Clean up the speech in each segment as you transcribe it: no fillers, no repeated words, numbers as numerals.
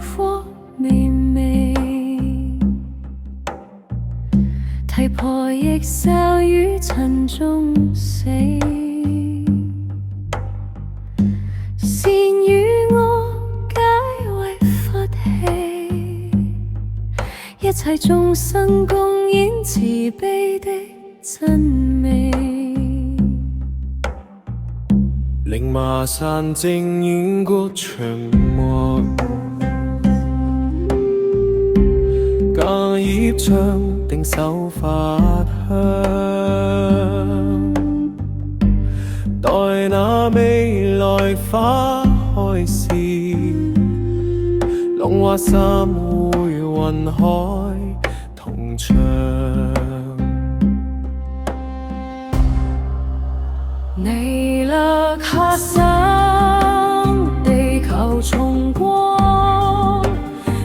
和微微，提婆亦稍於塵中死。善與惡皆為佛器，一切眾生共演慈悲的真美。令馬山正演過長幕，架業將定手法香，待那未來花開時，浪花三會雲海同唱。彌勒下生，地球重光，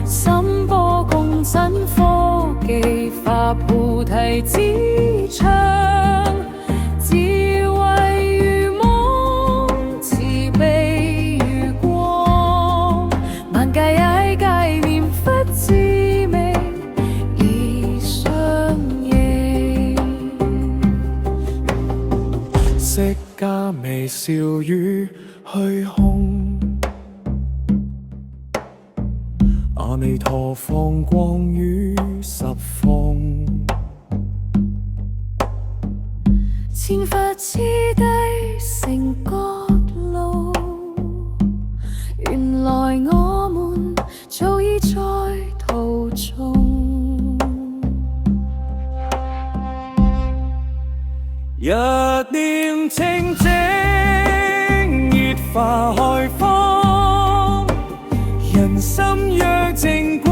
心波共振，科技化菩提之窗，智慧如夢，慈悲如光，萬界哀戒念佛之名已相應。釋迦微笑於虛空，阿彌陀放光於十方，千佛之地成覺路，原來我們早已在途中。一念清淨，熱化開放，人心若淨。